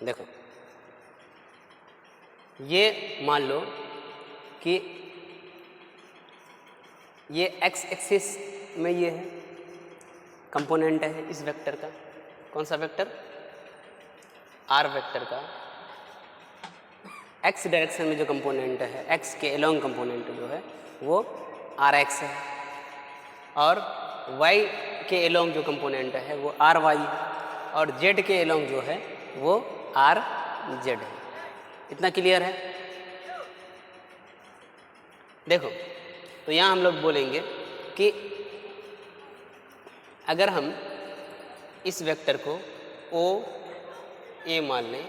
देखो ये मान लो कि ये एक्स एक्सिस में ये है कंपोनेंट है इस वेक्टर का, कौन सा वेक्टर, आर वेक्टर का एक्स डायरेक्शन में जो कंपोनेंट है, एक्स के एलोंग कंपोनेंट जो है वो आर एक्स है, और वाई के एलोंग जो कंपोनेंट है वो आर वाई, और जेड के एलोंग जो है वो आर जेड है। इतना क्लियर है? देखो तो यहाँ हम लोग बोलेंगे कि अगर हम इस वेक्टर को ओ ए मान लें,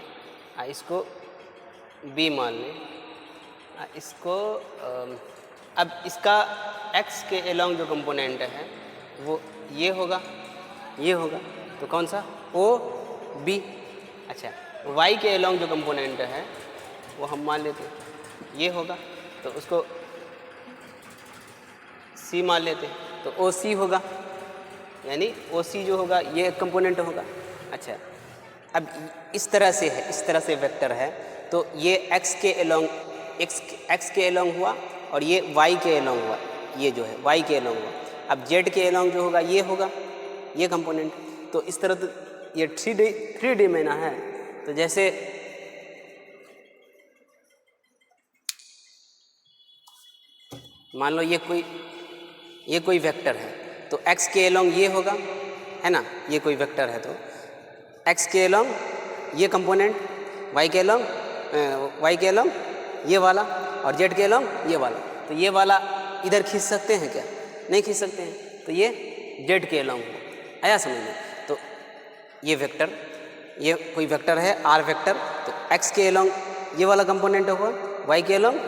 इसको बी मान लें, इसको अब इसका एक्स के एलोंग जो कंपोनेंट है वो ये होगा, ये होगा, तो कौन सा, ओ बी। अच्छा, वाई के एलोंग जो कंपोनेंट है वो हम मान लेते हैं ये होगा, तो उसको सी मान लेते हैं, तो ओ सी होगा, यानी ओ सी जो होगा ये एक कंपोनेंट होगा। अच्छा, अब इस तरह से है, इस तरह से वेक्टर है, तो ये एक्स के एलोंग एक्स के एलोंग हुआ, और ये वाई के एलोंग हुआ, ये जो है वाई के एलोंग हुआ। अब जेड के एलोंग जो होगा ये होगा, ये कंपोनेंट। तो इस तरह तो ये थ्री डी में ना है, तो जैसे मान लो ये कोई वेक्टर है, तो एक्स के एलोंग ये होगा, है ना, ये कोई वेक्टर है तो एक्स के एलोंग ये कंपोनेंट, वाई के एलोंग ये वाला, और जेड के एलोंग ये वाला। तो ये वाला इधर खींच सकते हैं क्या? नहीं खींच सकते हैं, तो ये जेड के एलोंग हुआ। आया समझ में? तो ये वेक्टर, ये कोई वेक्टर है आर वेक्टर, तो एक्स के एलोंग ये वाला कंपोनेंट होगा, वाई के एलोंग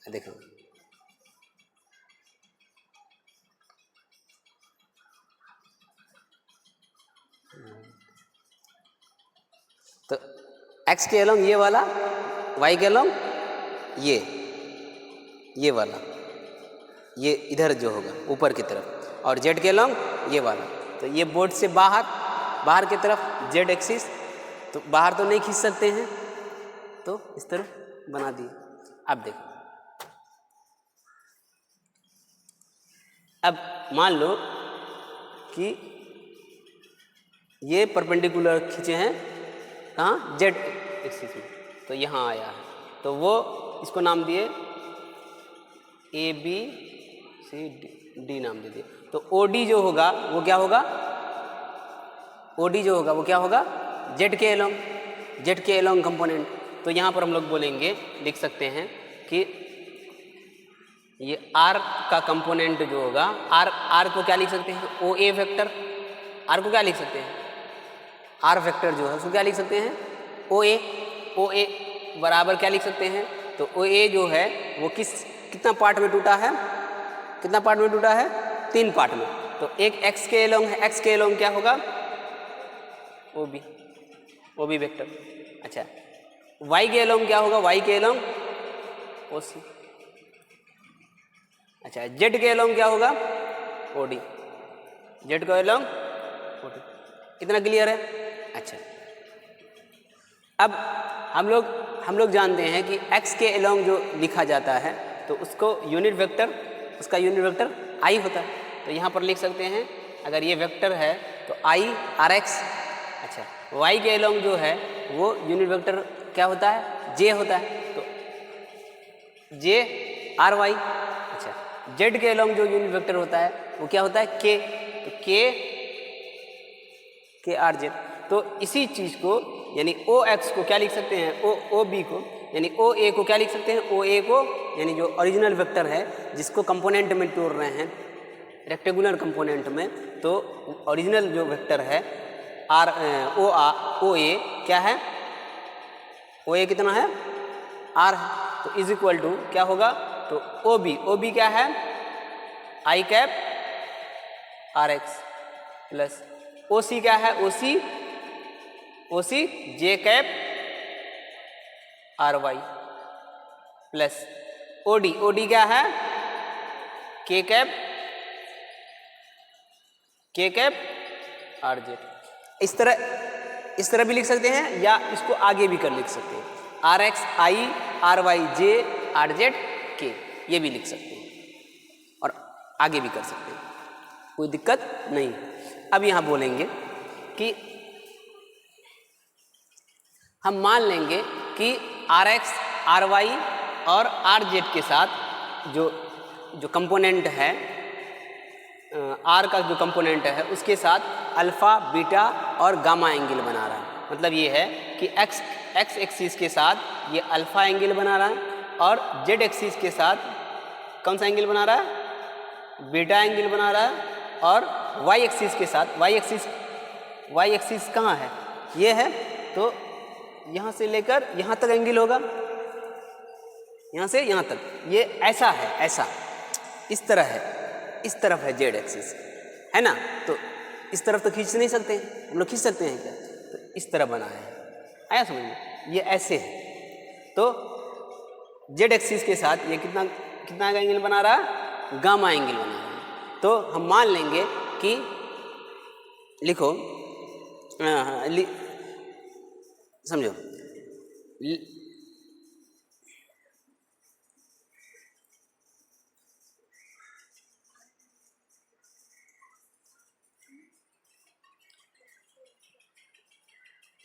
देखो तो एक्स के एलोंग ये वाला, वाई के एलोंग ये वाला, ये इधर जो होगा ऊपर की तरफ, और जेड के एलोंग ये वाला। तो ये बोर्ड से बाहर की तरफ जेड एक्सिस, तो बाहर तो नहीं खींच सकते हैं, तो इस तरह बना दिए। अब देखो, अब मान लो कि ये परपेंडिकुलर खींचे हैं कहाँ, जेड एक्सिस में, तो यहाँ आया है, तो वो इसको नाम दिए ए बी सी डी नाम दे दिए। तो ओ डी जो होगा वो क्या होगा, ओ डी जो होगा वो क्या होगा, जेड के एलोंग कंपोनेंट। तो यहाँ पर हम लोग बोलेंगे, लिख सकते हैं कि ये आर का कंपोनेंट जो होगा, आर को क्या लिख सकते हैं, ओ ए वेक्टर, आर को क्या लिख सकते हैं, आर वेक्टर जो है उसको क्या लिख सकते हैं, ओ ए बराबर क्या लिख सकते हैं, तो ओ ए जो है वो कितना पार्ट में टूटा है, कितना पार्ट में टूटा है, 3 पार्ट में। तो एक एक्स के एलोंग है, एक्स के एलोंग क्या होगा, ओ बी वेक्टर। अच्छा, वाई के एलोंग क्या होगा, वाई के एलोंग ओ सी। अच्छा, जेड के एलोंग क्या होगा, ओ डी, जेड के एलोंग ओ डी। इतना क्लियर है? अच्छा, अब हम लोग जानते हैं कि x के एलोंग जो लिखा जाता है तो उसको उसका यूनिट वेक्टर i होता है। तो यहाँ पर लिख सकते हैं, अगर ये वेक्टर है तो i आर एक्स। अच्छा, y के एलोंग जो है वो यूनिट वेक्टर क्या होता है, j होता है, तो j आर वाई। अच्छा, z के एलोंग जो यूनिट वेक्टर होता है वो क्या होता है, k, तो k आर जेड। तो इसी चीज़ को यानी ओ एक्स को क्या लिख सकते हैं, ओ बी को, यानी ओ ए को क्या लिख सकते हैं, ओ ए को, यानी जो ओरिजिनल वेक्टर है जिसको कंपोनेंट में तोड़ रहे हैं रेक्टेंगुलर कंपोनेंट में, तो ओरिजिनल जो वेक्टर है ओ ए क्या है, ओ ए कितना है, आर है, तो इज इक्वल टू क्या होगा, तो ओ बी क्या है, I cap R X plus O C क्या है, O C J cap R Y plus O D क्या है, के कैप आर जेड। इस तरह भी लिख सकते हैं या इसको आगे भी कर लिख सकते हैं, R X I R Y J R Z K, ये भी लिख सकते हैं और आगे भी कर सकते हैं, कोई दिक्कत नहीं। अब यहाँ बोलेंगे कि हम मान लेंगे कि आर एक्स आर वाई और आर जेड के साथ जो कंपोनेंट है, आर का जो कंपोनेंट है उसके साथ अल्फ़ा बीटा और गामा एंगल बना रहा है। मतलब ये है कि एक्स एक्सिस के साथ ये अल्फ़ा एंगल बना रहा है और जेड एक्सिस के साथ कौन सा एंगल बना रहा है, बीटा एंगल बना रहा है। और वाई एक्सिस के साथ, वाई एक्सिस कहाँ है, ये है, तो यहाँ से लेकर यहाँ तक एंगल होगा, यहाँ से यहाँ तक, ये ऐसा है, ऐसा इस तरह है, इस तरफ है जेड एक्सिस, है ना। तो इस तरफ तो खींच नहीं सकते हैं हम लोग, खींच सकते हैं क्या, तो इस तरह बना है, आया समझ में, ये ऐसे है। तो जेड एक्सिस के साथ ये कितना एंगल बना रहा है, गामा एंगल बना रहा है। तो हम मान लेंगे कि लिखो, समझो,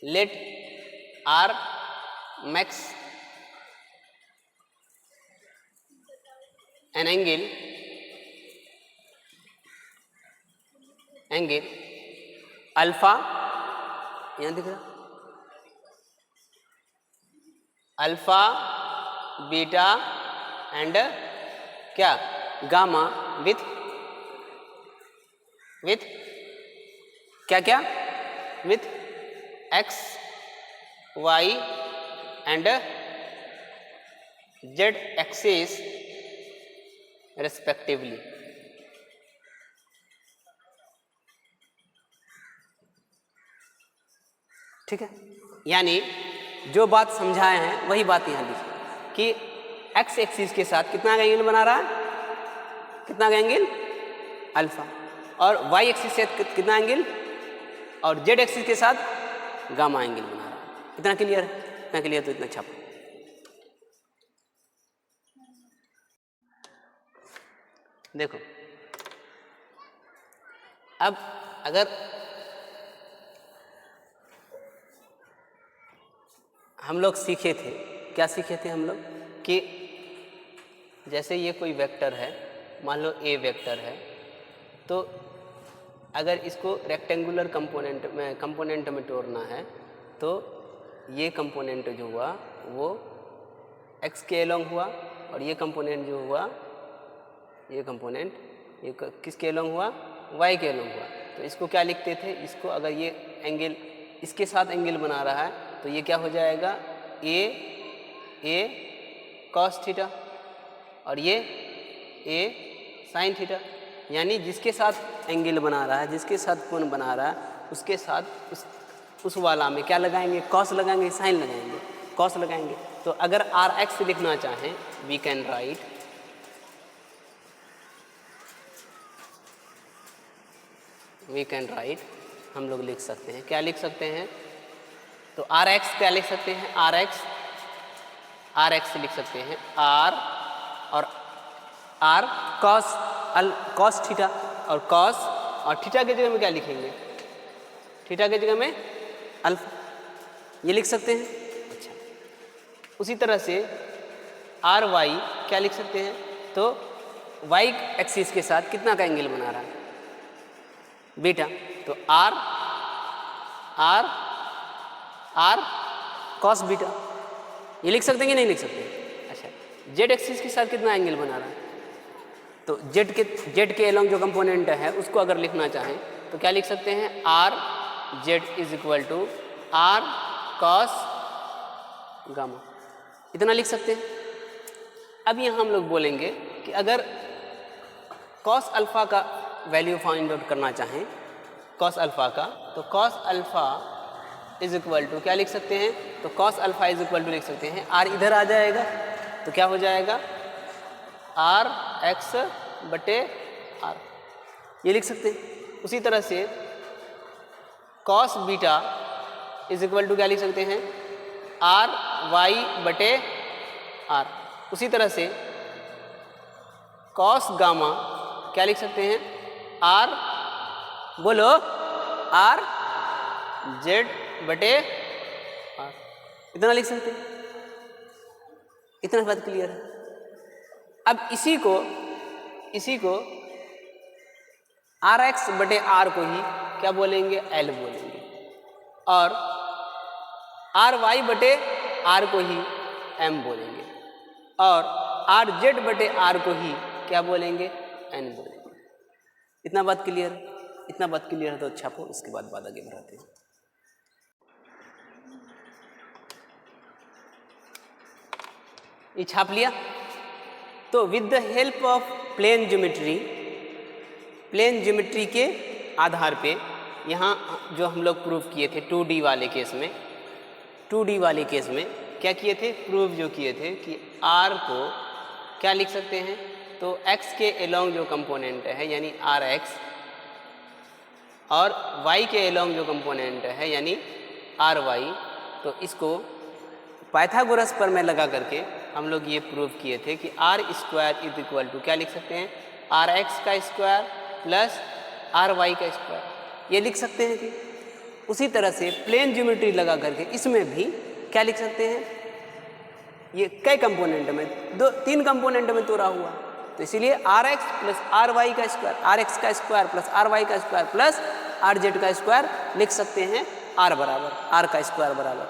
let R max an angle alpha, यहाँ दिख रहा, अल्फा बीटा एंड क्या, गामा विथ क्या with X Y and Z axis respectively. ठीक है, यानी जो बात समझाए हैं वही बात यहाँ लिखी कि एक्स एक्सिस के साथ कितना एंगल बना रहा है, कितना एंगल अल्फा, और वाई एक्सिस से कितना एंगल, और जेड एक्सिस के साथ गामा एंगल बना रहा है। इतना क्लियर है, इतना क्लियर, तो इतना छापो। देखो अब अगर हम लोग सीखे थे, क्या सीखे थे हम लोग, कि जैसे ये कोई वेक्टर है, मान लो ए वेक्टर है, तो अगर इसको रेक्टेंगुलर कंपोनेंट में तोड़ना है, तो ये कंपोनेंट जो हुआ वो एक्स के एलोंग हुआ, और ये कंपोनेंट जो हुआ, ये कंपोनेंट ये किसके एलोंग हुआ, वाई के एलोंग हुआ। तो इसको क्या लिखते थे, इसको अगर ये एंगल इसके साथ एंगल बना रहा है तो ये क्या हो जाएगा, ए कॉस थीटा, और ये ए साइन थीटा। यानी जिसके साथ एंगल बना रहा है, जिसके साथ कोण बना रहा है, उसके साथ उस वाला में क्या लगाएंगे, कॉस लगाएंगे, साइन लगाएंगे, कॉस लगाएंगे। तो अगर आर एक्स लिखना चाहें, वी कैन राइट, हम लोग लिख सकते हैं, क्या लिख सकते हैं, तो आर एक्स क्या लिख सकते हैं, आर एक्स लिख सकते हैं, आर और आर कॉस थीटा, और कॉस, और थीटा की जगह में क्या लिखेंगे, थीटा की जगह में अल्फा, ये लिख सकते हैं। अच्छा, उसी तरह से आर वाई क्या लिख सकते हैं, तो वाई एक्सिस के साथ कितना का एंगल बना रहा है, बीटा, तो आर कॉस बीटा, ये लिख सकते हैं कि नहीं लिख सकते। अच्छा, जेड एक्सिस के साथ कितना एंगल बना रहा है, तो जेड के एलोंग जो कंपोनेंट है उसको अगर लिखना चाहें तो क्या लिख सकते हैं, are Z is equal to R cos gamma, इतना लिख सकते हैं। अब यहाँ हम लोग बोलेंगे कि अगर कॉस अल्फा का वैल्यू फाइंड आउट करना चाहें, कॉस अल्फा का, तो cos alpha is equal to क्या लिख सकते हैं, तो cos alpha is equal to लिख सकते हैं, आर इधर आ जाएगा तो क्या हो जाएगा, आर एक्स बटे आर, ये लिख सकते हैं। उसी तरह से cos beta is equal to क्या लिख सकते हैं, आर वाई बटे आर। उसी तरह से कॉस गामा क्या लिख सकते हैं, आर, बोलो, आर जेड बटे आर, इतना लिख सकते हैं। इतना बात क्लियर है। अब इसी को आर एक्स बटे आर को ही क्या बोलेंगे, एल बोलेंगे, और आर वाई बटे आर को ही एम बोलेंगे, और आर जेड बटे आर को ही क्या बोलेंगे, एन बोलेंगे। इतना बात क्लियर, इतना बात क्लियर है तो छापो, इसके बाद आगे बढ़ाते हैं। ये छाप लिया। तो with the help of plane geometry के आधार पे यहाँ जो हम लोग प्रूव किए थे 2D वाले केस में, 2D वाले केस में क्या किए थे, प्रूव जो किए थे कि R को क्या लिख सकते हैं, तो X के एलोंग जो कंपोनेंट है यानी आर एक्स, और Y के एलोंग जो कंपोनेंट है यानी आर वाई, तो इसको पाइथागोरस पर में लगा करके हम लोग ये प्रूव किए थे कि R square is equal to क्या लिख सकते हैं, आर एक्स का स्क्वायर प्लस आर वाई का स्क्वायर, ये लिख सकते हैं कि। उसी तरह से प्लेन ज्योमेट्री लगा करके इसमें भी क्या लिख सकते हैं, ये कई कंपोनेंट में, 3 कंपोनेंट में तोड़ा हुआ, तो इसीलिए R X plus R Y का स्क्वायर, आर एक्स का स्क्वायर प्लस आर वाई का स्क्वायर प्लस आर जेड का स्क्वायर लिख सकते हैं, आर बराबर आर का स्क्वायर बराबर,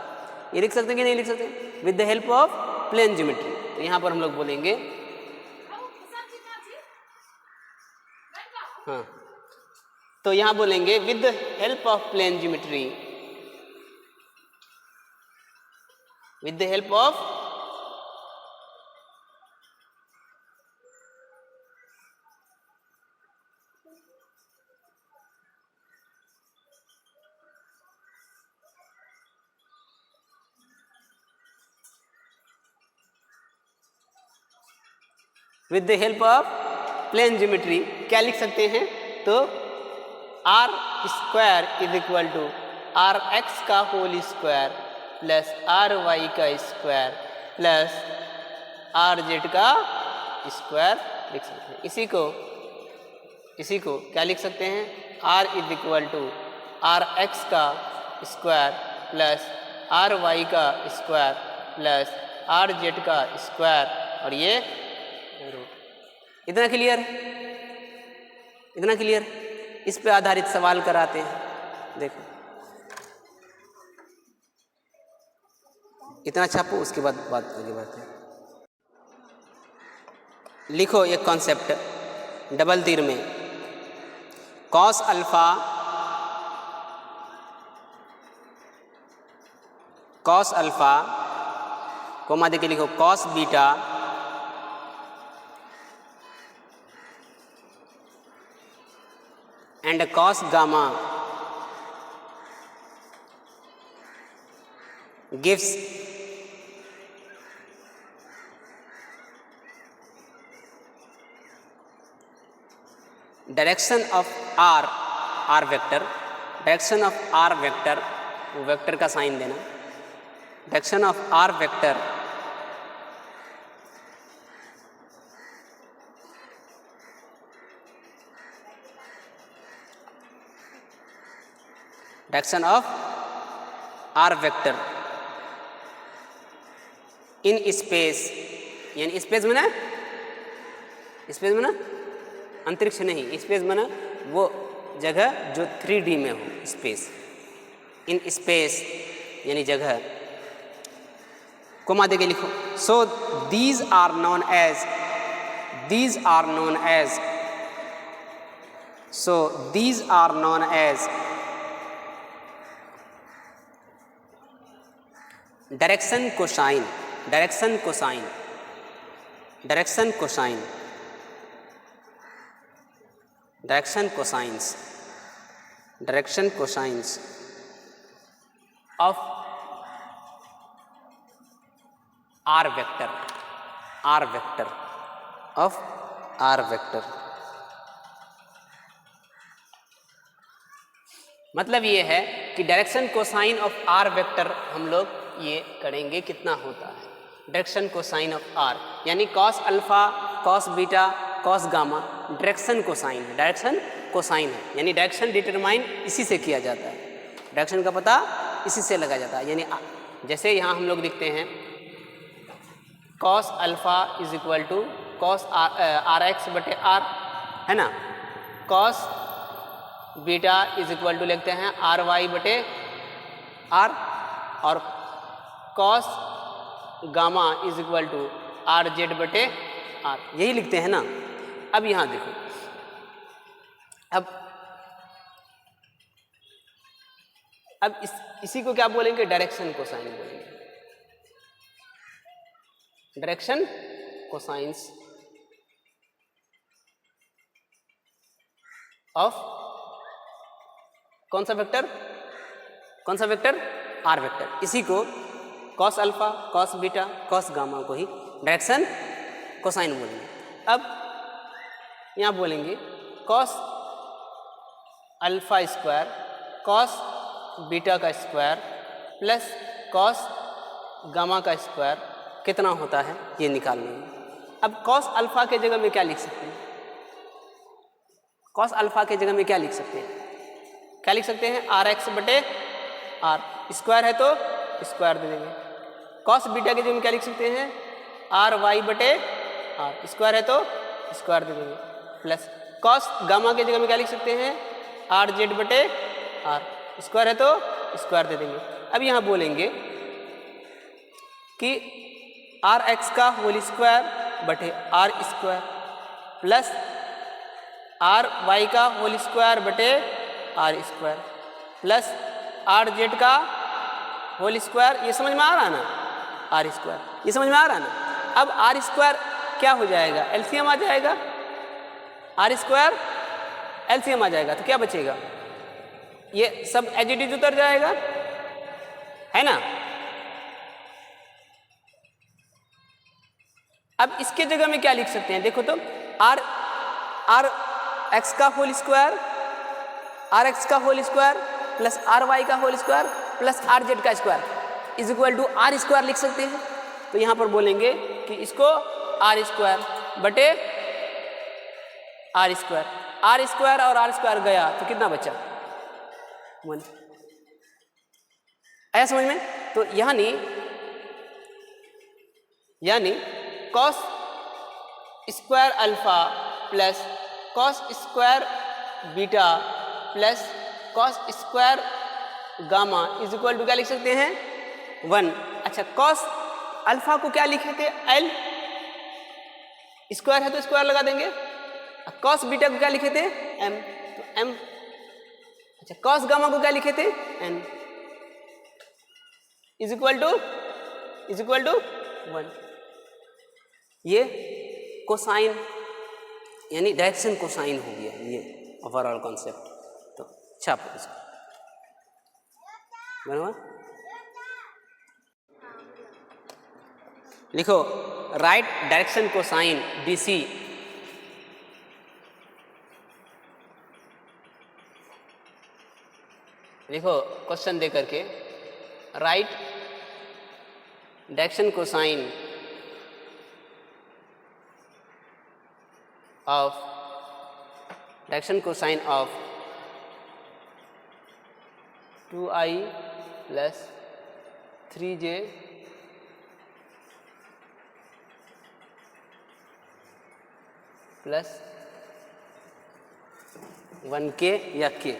ये लिख सकते हैं कि नहीं लिख सकते, with the help of plane geometry. तो यहाँ पर हम लोग बोलेंगे, हाँ, तो यहाँ बोलेंगे with the help of plane geometry, with the help of with the help of plane geometry क्या लिख सकते हैं, तो R square is equal to R x का whole square plus R Y का स्क्वायर प्लस आर जेड का square लिख सकते हैं। इसी को क्या लिख सकते हैं, R is equal to R x का स्क्वायर प्लस आर वाई का स्क्वायर प्लस आर जेड का स्क्वायर, और ये इतना क्लियर है, इतना क्लियर। इस पे आधारित सवाल कराते हैं, देखो इतना छापो, उसके बाद बात आगे बढ़ते हैं। लिखो एक कॉन्सेप्ट डबल तीर में, कॉस अल्फा कोमा देके लिखो cos beta and cos gamma gives direction of r vector, direction of r vector, वो वेक्टर का साइन देना, direction of r vector direction of r vector in space, यानी space में ना अंतरिक्ष नहीं, स्पेस में ना वो जगह जो 3D में हो, स्पेस, इन स्पेस यानी जगह, कोमा देके लिखो। So these are known as direction cosine of r vector of r vector. मतलब ये है कि direction cosine of r vector हम लोग ये करेंगे कितना होता है, डायरेक्शन कोसाइन ऑफ आर यानी cos alpha, cos beta, cos gamma direction cosine है, डायरेक्शन कोसाइन है, यानी डायरेक्शन डिटरमाइन इसी से किया जाता है, डायरेक्शन का पता इसी से लगा जाता है। यानी जैसे यहाँ हम लोग लिखते हैं cos alpha is equal to cos r x बटे आर, है ना, cos beta is equal to लिखते हैं आर वाई बटे आर, और cos gamma is equal to r z बटे आर, यही लिखते हैं ना। अब यहाँ देखो, अब इसी को क्या बोलेंगे, डायरेक्शन कोसाइन बोलेंगे, डायरेक्शन कोसाइंस ऑफ कौन सा वेक्टर, कौन सा वेक्टर, आर वेक्टर। इसी को cos alpha, cos beta, cos gamma को ही डायरेक्शन कोसाइन बोलेंगे। अब यहाँ बोलेंगे cos alpha square cos beta का स्क्वायर प्लस कॉस गामा का स्क्वायर कितना होता है ये निकाल लेंगे। अब कॉस अल्फा के जगह में क्या लिख सकते हैं, कॉस अल्फा के जगह में क्या लिख सकते हैं, क्या लिख सकते हैं, आर एक्स बटे आर, स्क्वायर है तो स्क्वायर दे देंगे। कॉस बीटा के जगह में क्या लिख सकते हैं, आर वाई बटे आर, स्क्वायर है तो स्क्वायर दे देंगे, प्लस कॉस गामा के जगह में क्या लिख सकते हैं, आर जेड बटे आर, स्क्वायर है तो स्क्वायर दे देंगे। अब यहाँ बोलेंगे कि आर एक्स का होल स्क्वायर बटे are square plus R Y का होल स्क्वायर बटे are square plus are Z का होल स्क्वायर, ये समझ में आ रहा है ना, आर स्क्वायर, ये समझ में आ रहा है ना। अब आर स्क्वायर क्या हो जाएगा, एलसीएम आ जाएगा, आर स्क्वायर एलसीएम आ जाएगा तो क्या बचेगा, ये सब एज इट इज उतर जाएगा, है ना। अब इसके जगह में क्या लिख सकते हैं, देखो तो आर एक्स का होल स्क्वायर, आर एक्स का whole square plus R Y का whole square plus are Z का square is equal to R square लिख सकते हैं। तो यहाँ पर बोलेंगे कि इसको आर स्क्वायर बटे आर स्क्वायर और आर स्क्वायर गया तो कितना बचा, 1। आया समझ में। तो यानी cos square alpha plus cos square beta plus cos square gamma is equal to क्या लिख सकते हैं, 1। अच्छा, कॉस अल्फा को क्या लिखे थे, एल, स्क्वायर है तो स्क्वायर लगा देंगे। कॉस बीटा को क्या लिखे थे, एम, तो एम। अच्छा, कॉस गामा को क्या लिखे थे, एन, इज इक्वल टू 1। ये कोसाइन यानी डायरेक्शन कोसाइन हो गया, ये ओवरऑल कॉन्सेप्ट। तो छापो इसको, बराबर लिखो, राइट डायरेक्शन कोसाइन डीसी लिखो क्वेश्चन दे करके, right direction cosine of direction cosine of 2i plus 3j plus 1k या k,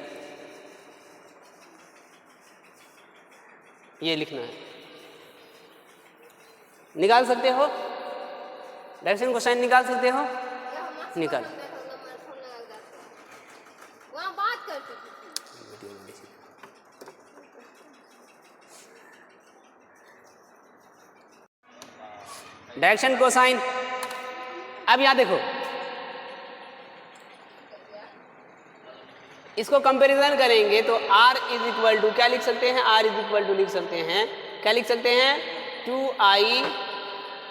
ये लिखना है। निकाल सकते हो, डायरेक्शन कोसाइन निकाल सकते हो, निकाल। डायरेक्शन कोसाइन, अब यहां देखो, इसको कंपैरिजन करेंगे तो r इज इक्वल टू क्या लिख सकते हैं, r इज इक्वल टू लिख सकते हैं, क्या लिख सकते हैं, 2i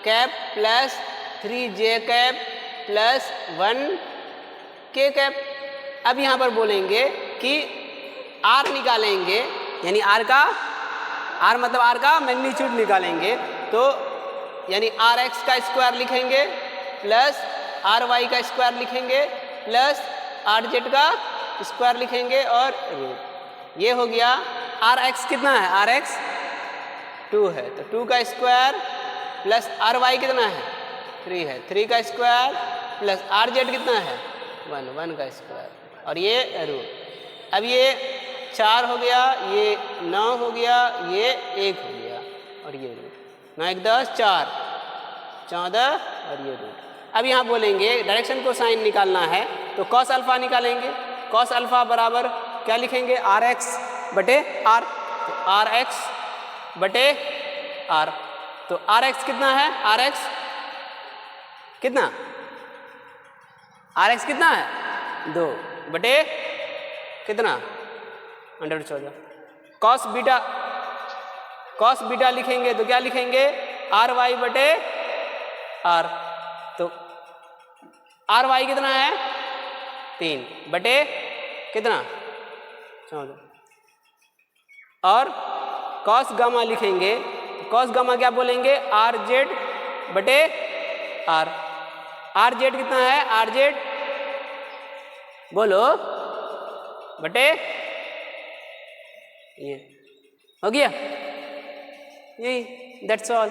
cap plus 3j cap plus 1 के कैप। अब यहाँ पर बोलेंगे कि आर निकालेंगे, यानी आर मतलब आर का मैग्नीट्यूड निकालेंगे, तो यानी आर एक्स का स्क्वायर लिखेंगे प्लस आर वाई का स्क्वायर लिखेंगे प्लस आर जेड का स्क्वायर लिखेंगे और रूट। ये हो गया। आर एक्स कितना है? आर एक्स 2 है, तो 2 का स्क्वायर प्लस आर वाई कितना है? 3 है, 3 का स्क्वायर प्लस आर जेड कितना है? 1 का स्क्वायर और ये रूट। अब ये 4 हो गया, ये 9 हो गया, ये 1 हो गया और ये रूट। 9 1 10 4 14 और ये रूट। अब यहाँ बोलेंगे डायरेक्शन को साइन निकालना है, तो कॉस अल्फा निकालेंगे। कॉस अल्फा बराबर क्या लिखेंगे? आर एक्स बटे आर, तो आर एक्स बटे आर। तो आर एक्स कितना है? आर एक्स कितना? आर एक्स कितना है? 2 बटे कितना? 114। कॉस बीटा लिखेंगे तो क्या लिखेंगे? आर वाई बटे आर। तो आर वाई कितना है? 3 बटे कितना? 14। और कॉस गामा लिखेंगे, कॉस गामा क्या बोलेंगे? आर जेड बटे आर। आर जेड कितना है? आर जेड बोलो बटे ये हो गया, यही, दैट्स ऑल।